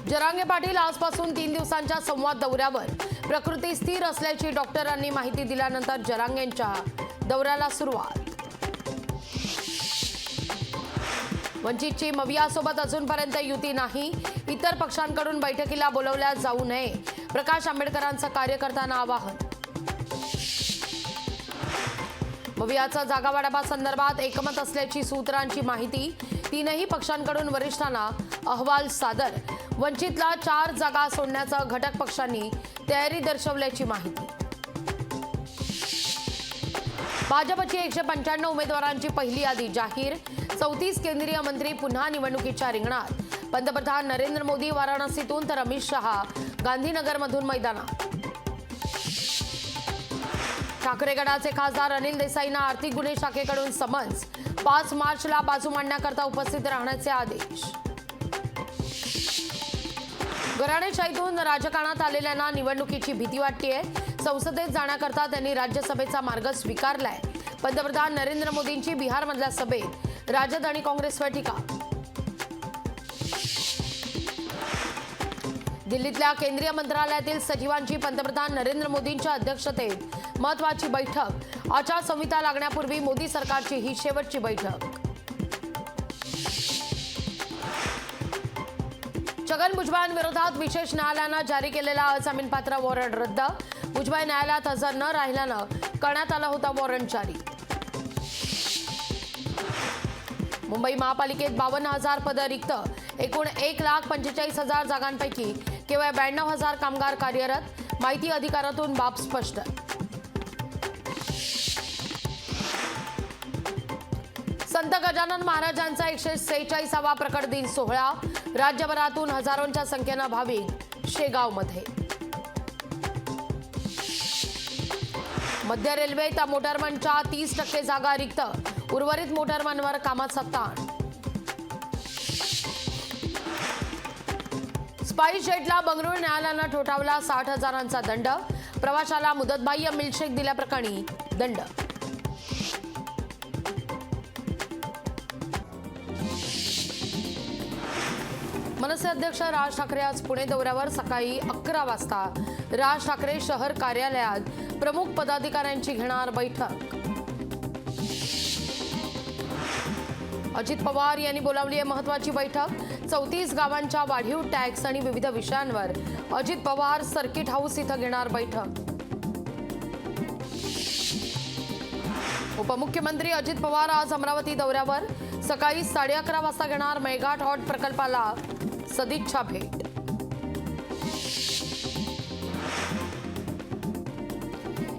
जरांगे पाटील आजपासून 3 दिवसांच्या संवाद दौऱ्यावर. प्रकृती स्थिर असल्याची डॉक्टरांनी माहिती दिल्यानंतर जरांगेंच्या दौऱ्याला सुरुवात. वंचितची मवियासोबत अजूनपर्यंत युती नाही. इतर पक्षांकडून बैठकीला बोलवल्या जाऊ नये. प्रकाश आंबेडकरांचं कार्यकर्त्यांना आवाहन. मवियाचा जागावाटपा संदर्भात एकमत असल्याची सूत्रांची माहिती. 3ही पक्षांकडून वरिष्ठांना अहवाल सादर. वंचितला 4 जागा सोडण्याचं घटक पक्षांनी तयारी दर्शवल्याची माहिती. भाजपची 195 उमेदवारांची पहिली यादी जाहीर. 34 केंद्रीय मंत्री पुन्हा निवडणुकीच्या रिंगणात. पंतप्रधान नरेंद्र मोदी वाराणसीतून तर अमित शहा गांधीनगरमधून मैदानात. ठाकरे गटाचे खासदार अनिल देसाईंना आर्थिक गुन्हे शाखेकडून समन्स. 5 मार्चला बाजू मांडण्याकरता उपस्थित राहण्याचे आदेश. घराणेशाहीतून राजकारणात आलेल्यांना निवडणुकीची भीती वाटतेय. संसदेत जाण्याकरता त्यांनी राज्यसभेचा मार्ग स्वीकारलाय. पंतप्रधान नरेंद्र मोदींची बिहारमधल्या सभेत राजद आणि काँग्रेसवर टीका. दिल्लीतल्या केंद्रीय मंत्रालयातील सचिवांची पंतप्रधान नरेंद्र मोदींच्या अध्यक्षतेत महत्त्वाची बैठक. आचारसंहिता लागण्यापूर्वी मोदी सरकारची ही शेवटची बैठक. छगन भुजबळांविरोधात विशेष न्यायालयानं जारी केलेला अजामीनपात्र वॉरंट रद्द. भुजबळ न्यायालयात हजर न राहिल्यानं करण्यात आला होता वॉरंट जारी. मुंबई महापालिकेत 52,000 पदं रिक्त. एकूण 1,45,000 जागांपैकी केवळ 92,000 कामगार कार्यरत. माहिती अधिकारातून बाब स्पष्ट. संत गजानन महाराजांचा 146वा प्रकट दिन सोहळा. राज्यभरातून हजारोंच्या संख्येनं भाविक शेगावमध्ये. मध्य रेल्वेत मोटरमनच्या 30% जागा रिक्त. उर्वरित मोटरमनवर कामाचा ताण. स्पाइस जेटला बंगळुरू न्यायालयानं ठोठावला 60,000चा दंड. प्रवाशाला मुदतबाह्य मिल्कशेक दिल्याप्रकरणी दंड. मनसे अध्यक्ष राज ठाकरे आज पुणे दौऱ्यावर. सकाळी 11 वाजता राज ठाकरे शहर कार्यालयात प्रमुख पदाधिकाऱ्यांची घेणार बैठक. अजित पवार यांनी बोलावली आहे महत्त्वाची बैठक. 34 गावांच्या वाढीव टॅक्स आणि विविध विषयांवर अजित पवार सर्किट हाऊस इथं घेणार बैठक. उपमुख्यमंत्री अजित पवार आज अमरावती दौऱ्यावर. सकाळी 11:30 वाजता घेणार मेगाहॉट प्रकल्पाला सदिच्छा भेट.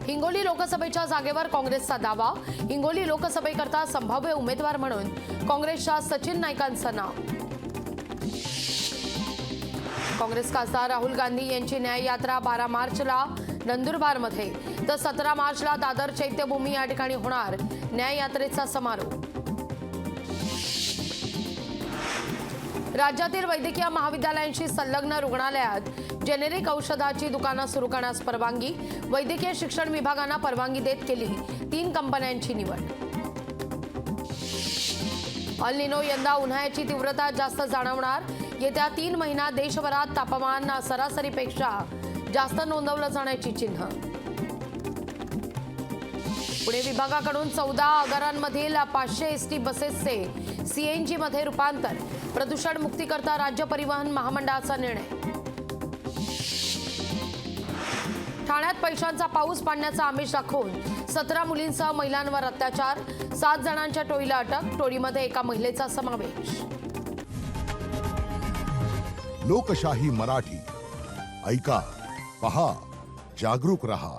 हिंगोली लोकसभेच्या जागेवर काँग्रेसचा दावा. हिंगोली लोकसभेकरता संभाव्य उमेदवार म्हणून काँग्रेसच्या सचिन नाईकांचं नाव. काँग्रेस खासदार राहुल गांधी यांची न्याय यात्रा 12 मार्चला नंदुरबारमध्ये तर 17 मार्चला दादर चैत्यभूमी या ठिकाणी होणार न्याय यात्रेचा समारोप. राज्यातील वैद्यकीय महाविद्यालयांशी संलग्न रुग्णालयात जेनेरिक औषधाची दुकानं सुरू करण्यास परवानगी. वैद्यकीय शिक्षण विभागानं परवानगी देत केली 3 कंपन्यांची निवड. अल निनो यंदा उन्हाळ्याची तीव्रता जास्त जाणवणार. येत्या 3 महिन्यात देशभरात तापमान सरासरीपेक्षा जास्त नोंदवलं जाण्याची चिन्ह. पुणे विभागाकडून 14 आगारांमधील 500 एसटी बसेसचे सीएनजी मध्ये रूपांतर. प्रदूषण मुक्तीकरता राज्य परिवहन महामंडळाचा निर्णय. ठाण्यात पैशांचा पाऊस पाडण्याचा आमिष दाखवून 17 मुलींसह महिलांवर अत्याचार. 7 जणांच्या टोळीला अटक. टोळीमध्ये एका महिलेचा समावेश. लोकशाही मराठी ऐका, पहा, जागरूक रहा.